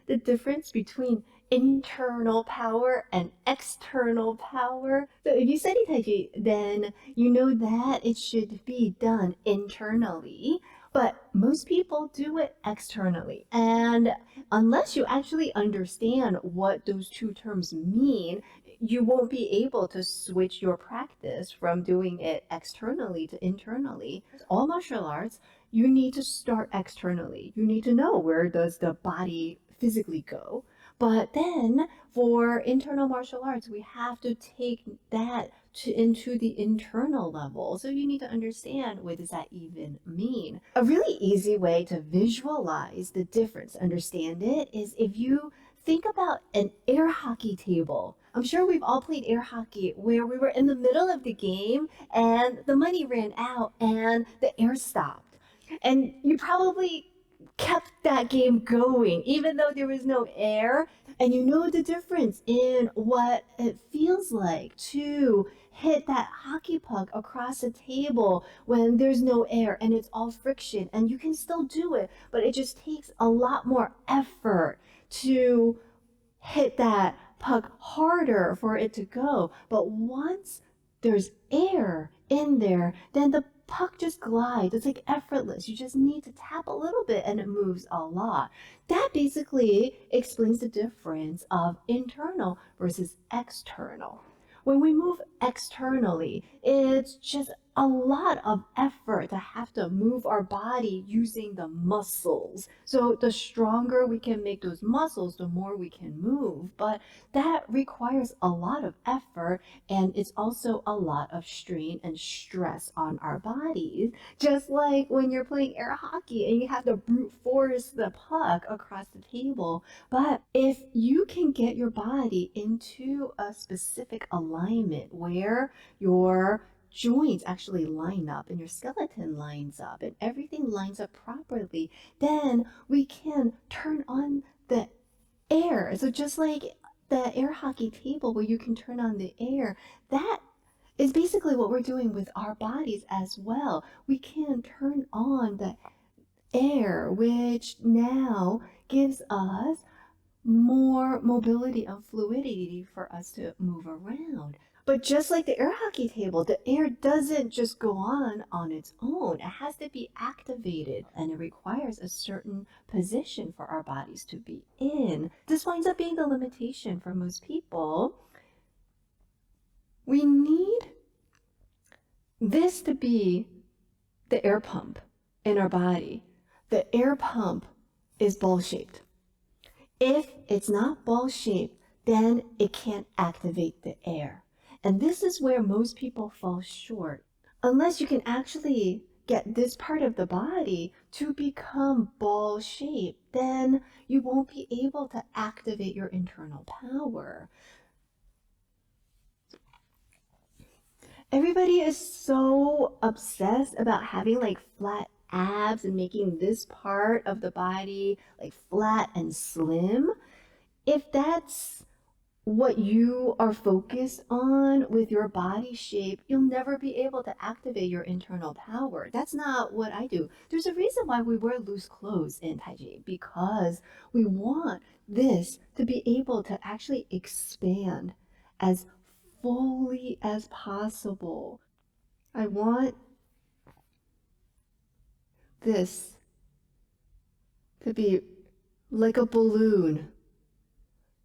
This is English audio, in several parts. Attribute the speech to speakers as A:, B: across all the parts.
A: the difference between internal power and external power? So if you study Tai Chi, then you know that it should be done internally, but most people do it externally. And unless you actually understand what those two terms mean, you won't be able to switch your practice from doing it externally to internally. All martial arts, you need to start externally. You need to know where does the body physically go. But then for internal martial arts, we have to take that into the internal level. So you need to understand what does that even mean. A really easy way to visualize the difference, understand it, is if you think about an air hockey table. I'm sure we've all played air hockey where we were in the middle of the game and the money ran out and the air stopped. And you probably kept that game going even though there was no air, and you know the difference in what it feels like to hit that hockey puck across a table when there's no air and it's all friction, and you can still do it, but it just takes a lot more effort to hit that puck harder for it to go. But once there's air in there, then the puck just glides. It's like effortless. You just need to tap a little bit and it moves a lot. That basically explains the difference of internal versus external. When we move externally, it's just a lot of effort to have to move our body using the muscles. So the stronger we can make those muscles, the more we can move. But that requires a lot of effort, and it's also a lot of strain and stress on our bodies. Just like when you're playing air hockey and you have to brute force the puck across the table. But if you can get your body into a specific alignment where your joints actually line up and your skeleton lines up and everything lines up properly, then we can turn on the air. So just like the air hockey table where you can turn on the air, that is basically what we're doing with our bodies as well. We can turn on the air, which now gives us more mobility and fluidity for us to move around. But just like the air hockey table, the air doesn't just go on its own. It has to be activated, and it requires a certain position for our bodies to be in. This winds up being the limitation for most people. We need this to be the air pump in our body. The air pump is ball shaped. If it's not ball shaped, then it can't activate the air. And this is where most people fall short. Unless you can actually get this part of the body to become ball shaped, then you won't be able to activate your internal power. Everybody is so obsessed about having like flat abs and making this part of the body like flat and slim. If that's what you are focused on with your body shape, you'll never be able to activate your internal power. That's not what I do. There's a reason why we wear loose clothes in Tai Chi, because we want this to be able to actually expand as fully as possible. I want this to be like a balloon,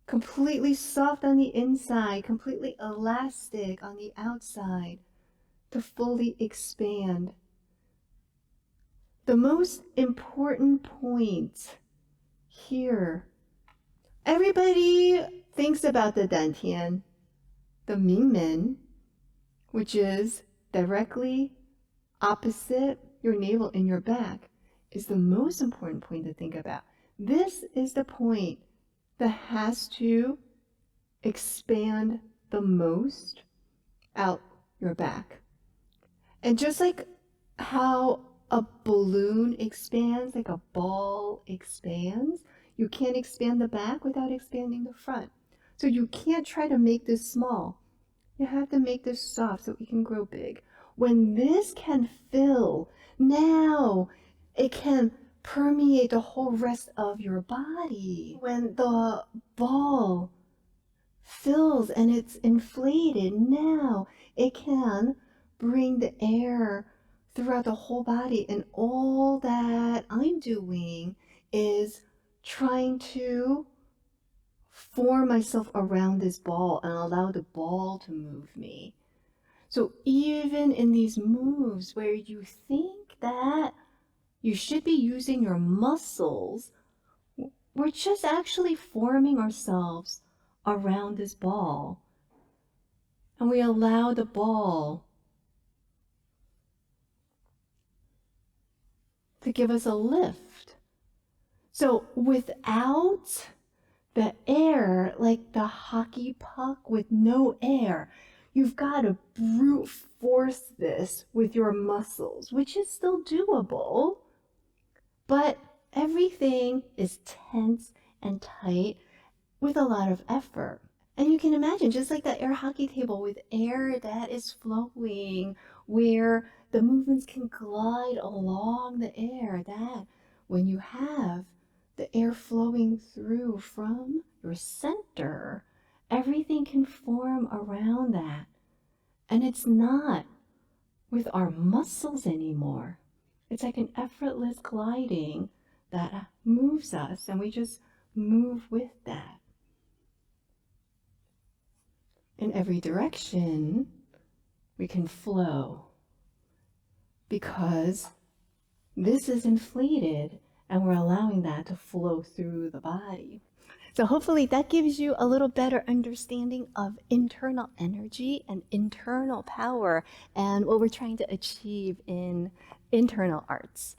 A: completely soft on the inside, completely elastic on the outside, to fully expand. The most important point here, everybody thinks about the Dentian, the Mingmen, which is directly opposite your navel and your back, is the most important point to think about. This is the point that has to expand the most out your back. And just like how a balloon expands, like a ball expands, you can't expand the back without expanding the front. So you can't try to make this small. You have to make this soft so it can grow big. When this can fill, now it can permeate the whole rest of your body. When the ball fills and it's inflated, now it can bring the air throughout the whole body. And all that I'm doing is trying to form myself around this ball and allow the ball to move me. So even in these moves where you think that you should be using your muscles, we're just actually forming ourselves around this ball. And we allow the ball to give us a lift. So without the air, like the hockey puck with no air, you've got to brute force this with your muscles, which is still doable, but everything is tense and tight with a lot of effort. And you can imagine, just like that air hockey table with air that is flowing, where the movements can glide along the air, that when you have the air flowing through from your center, everything can form around that. And it's not with our muscles anymore. It's like an effortless gliding that moves us, and we just move with that. In every direction, we can flow because this is inflated and we're allowing that to flow through the body. So hopefully that gives you a little better understanding of internal energy and internal power and what we're trying to achieve in internal arts.